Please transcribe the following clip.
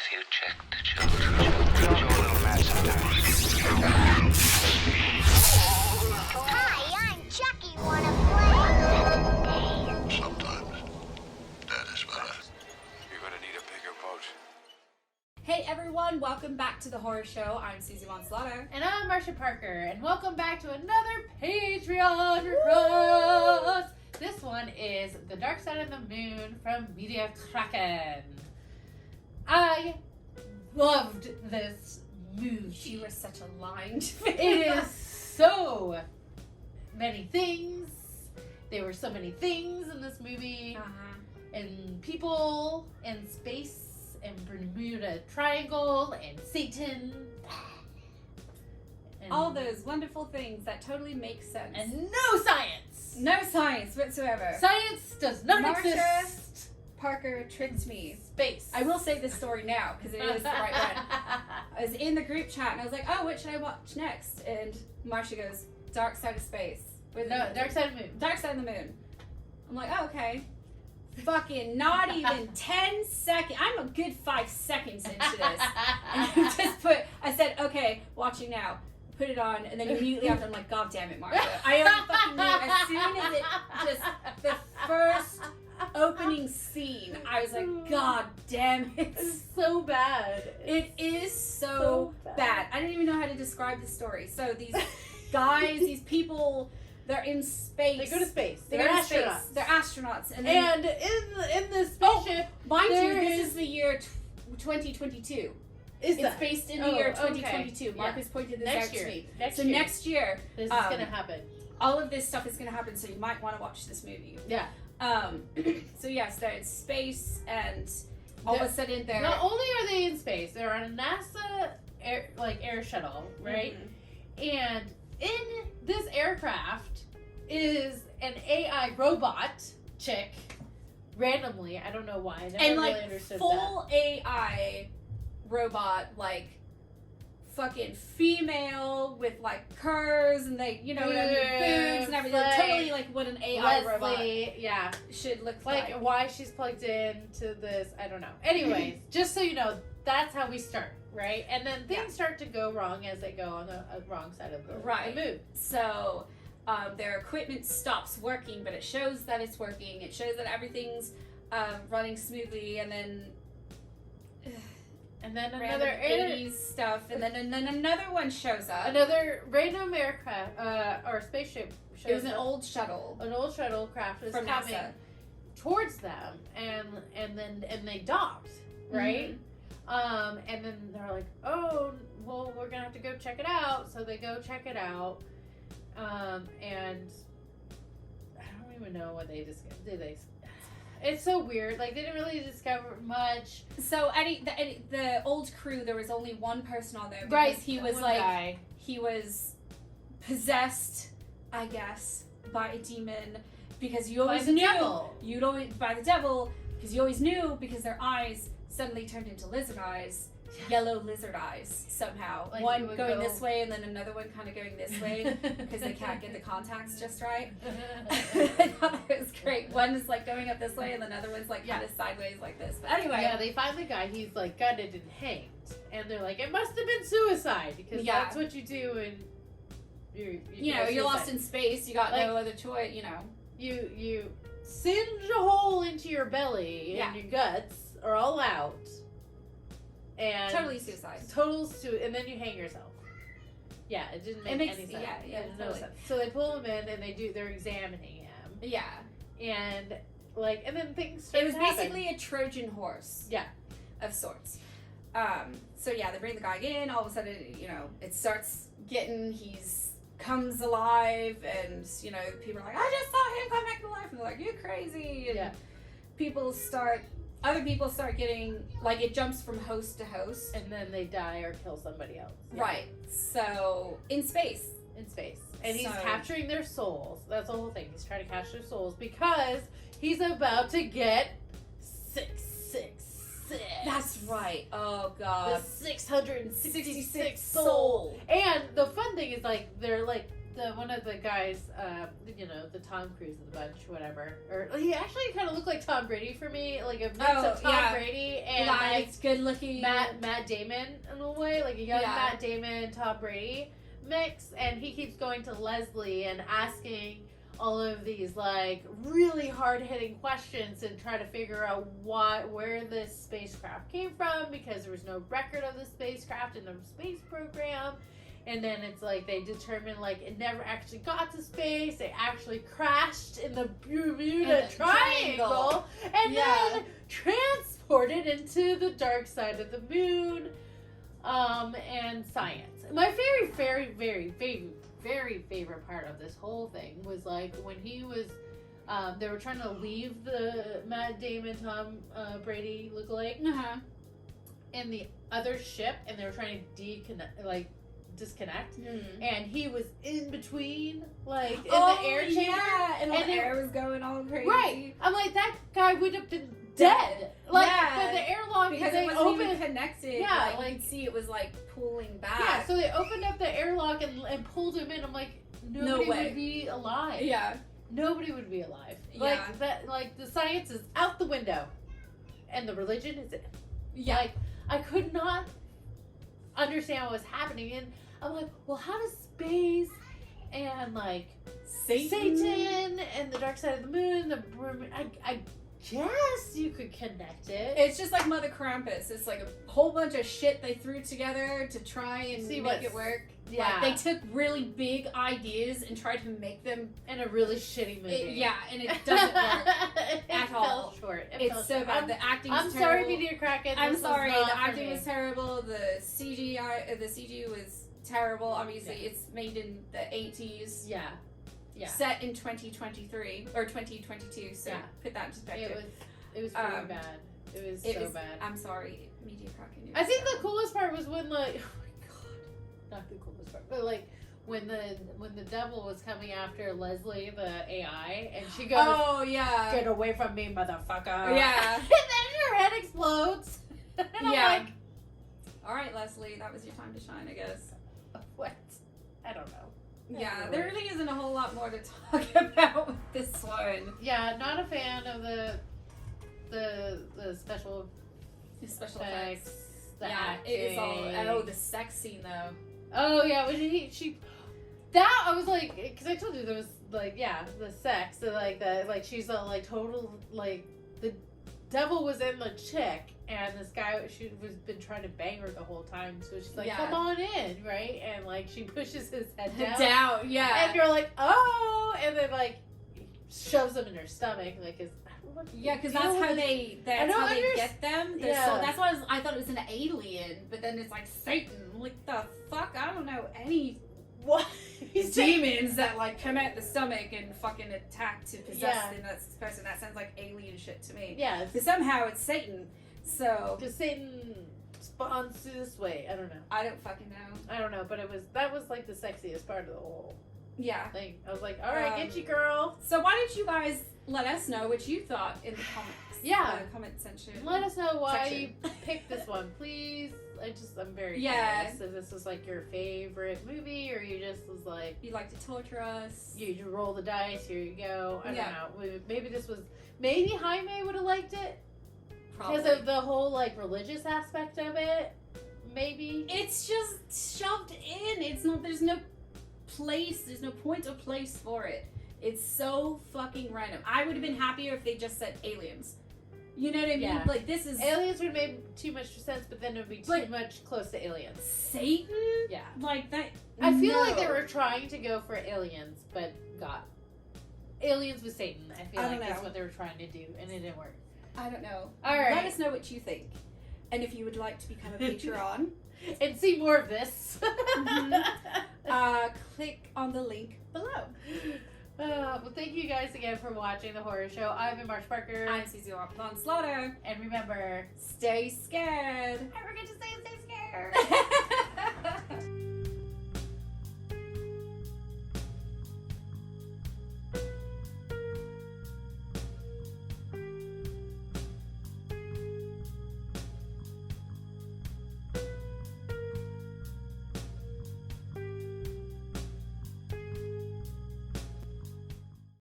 Have you checked the children? You're a little mad sometimes. Hi, I'm Chucky. Wanna play? Sometimes that is better. You're gonna need a bigger boat. Hey everyone, welcome back to the horror show. I'm Susie Monslato. And I'm Marcia Parker, and welcome back to another Patreon request. This one is The Dark Side of the Moon from Media Kraken. I loved this movie. She was such a lined It is so many things. There were so many things in this movie. And people, and space, and Bermuda Triangle, and Satan. And all those wonderful things that totally make sense. And no science! No science whatsoever. Science does not Marcia exist. Parker tricked me. Space. I will say this story now because it is the right one. I was in the group chat and I was like, oh, what should I watch next? And Marcia goes, Dark Side of Space. No, Dark Side of the Moon. Dark Side of the Moon. I'm like, oh, okay. Fucking not even 10 seconds. I'm a good 5 seconds into this. And I said, okay, watching now. Put it on, and then immediately after, I'm like, God damn it, Marcia. I already fucking knew as soon as it just, the first opening scene, I was like, God damn it. It's so bad. It is so bad. I didn't even know how to describe the story. So these guys, these people, they're in space. They go to space. They're astronauts. They're astronauts. And in the spaceship, mind you, this is the year 2022. It's based in the year 2022. Okay. Marcus pointed this next out year. to me. Next year, this is going to happen. All of this stuff is going to happen, so you might want to watch this movie. Yeah. So yes, they're in space, and all of a sudden they're... Not only are they in space, they're on a NASA air shuttle, right? Mm-hmm. And in this aircraft is an AI robot chick, randomly. I don't know why. I never really understood full AI robot, fucking female with curves and boobs and everything. Totally what an AI robot should look like. Why she's plugged in to this, I don't know. Anyways, just so you know, that's how we start, right? And then things start to go wrong as they go on the wrong side of the moon. So their equipment stops working, but it shows that it's working. It shows that everything's running smoothly, and then another 80s stuff, and then another one shows up. Another random aircraft or spaceship shows up. It was an old shuttle. An old shuttlecraft is from coming Mesa towards them, and they docked, right? Mm-hmm. And then they're like, oh, well, we're gonna have to go check it out. So they go check it out, and I don't even know what they discovered. Did they? It's so weird. They didn't really discover much. So the old crew, there was only one person on there. Right. He was he was possessed, I guess, by a demon, because you always knew by the devil, because you always knew because their eyes suddenly turned into lizard eyes. Yellow lizard eyes somehow. One going this way and then another one kind of going this way because they can't get the contacts just right. I thought that was great. One is going up this way and the other one's kind of sideways like this. But anyway. Yeah, they find the guy. He's gutted and hanged. And they're like, it must have been suicide because that's what you do and you're lost in space. You got no other choice, You singe a hole into your belly and your guts are all out. And totally suicide. And then you hang yourself. Yeah, it didn't make any sense. Yeah, no sense. So they pull him in and they're examining him. Yeah. And then things start It was to happen. basically a Trojan horse. Yeah. Of sorts. So they bring the guy in, all of a sudden, it starts he's comes alive, and people are like, I just saw him come back to life, and they're like, you're crazy. And other people start getting, it jumps from host to host. And then they die or kill somebody else. Yeah. Right. So, in space. And he's capturing their souls. That's the whole thing. He's trying to capture their souls because he's about to get 666. That's right. Oh, God. The 666 soul. And the fun thing is, they're one of the guys, the Tom Cruise of the bunch, whatever. Or he actually kind of looked like Tom Brady for me, like a mix of Tom Brady and like it's good looking Matt Damon in a way, like a young Matt Damon, Tom Brady mix. And he keeps going to Leslie and asking all of these like really hard-hitting questions and try to figure out where this spacecraft came from, because there was no record of the spacecraft in the space program. And then it's like they determined like it never actually got to space. It actually crashed in the Bermuda Triangle and then transported into the dark side of the moon. And science. My very, very, very, very, very favorite part of this whole thing was like when he was, they were trying to leave the Matt Damon, Tom Brady lookalike in the other ship, and they were trying to disconnect, and he was in between, like in the air chamber, and the air was going all crazy. Right, I'm like, that guy would have been dead. Like, but the airlock, because they it wasn't opened, even connected. Yeah, like you could see it was like pulling back. Yeah, so they opened up the airlock and pulled him in. I'm like, nobody would be alive. Yeah, nobody would be alive. Like that. Like the science is out the window, and the religion is in. Yeah, like I could not understand what was happening, and I'm like, well, how does space and like Satan and the dark side of the moon, I guess you could connect it. It's just like Mother Krampus. It's like a whole bunch of shit they threw together to try and make it work. Yeah, like, they took really big ideas and tried to make them in a really shitty movie. And it doesn't work at all. Fell short. It's so bad. The acting. I'm sorry, Media Kraken. I'm sorry. The acting was terrible. The CG was terrible. Obviously, it's made in the 80s. Yeah. Set in 2023 or 2022. So put that in perspective. It was really bad. It was so bad. I'm sorry, Media Kraken. I think the coolest part was when like, oh my god, not the coolest part, but like when the devil was coming after Leslie, the AI, and she goes, "Oh yeah, get away from me, motherfucker!" Yeah, and then her head explodes. And I'm like, all right, Leslie, that was your time to shine, I guess. What? I don't know. Yeah, there really isn't a whole lot more to talk about with this one. Yeah, not a fan of the special effects. The acting. It is all the sex scene though. Oh yeah, when that I was like, because I told you there was like the sex, so like she's all like total like the devil was in the chick. And this guy, she was been trying to bang her the whole time, so she's like, "Come on in," right? And like she pushes his head down, and you're like, "Oh!" And then like shoves him in her stomach, like his. Because that's how they get them. So that's why I thought it was an alien, but then it's like Satan. Like the fuck, I don't know any demons that like come out the stomach and fucking attack to possess the next person. That sounds like alien shit to me. Yeah, but somehow it's Satan. So does Satan spawns this way? I don't know. I don't fucking know. I don't know, but that was like the sexiest part of the whole thing. I was like, all right, get you, girl. So why don't you guys let us know what you thought in the comments? Comment section. Let us know why you picked this one, please. I'm very curious if this was like your favorite movie, or you just was like you like to torture us. You roll the dice. Here you go. I don't know. Maybe Jaime would have liked it. Because of the whole like religious aspect of it, maybe it's just shoved in. There's no place. There's no point or place for it. It's so fucking random. I would have been happier if they just said aliens. You know what I mean? Yeah. Like this is aliens would have made too much sense, but then it would be too much close to aliens. Satan? Yeah, like that. I feel like they were trying to go for aliens, but got aliens with Satan. I feel like that's what they were trying to do, and it didn't work. I don't know. All right. Let us know what you think. And if you would like to become a Patreon. And see more of this. Click on the link below. Well, thank you guys again for watching the horror show. I've been Marcia Parker. I'm Cecil Slaughter. And remember, stay scared. I forget to say stay scared.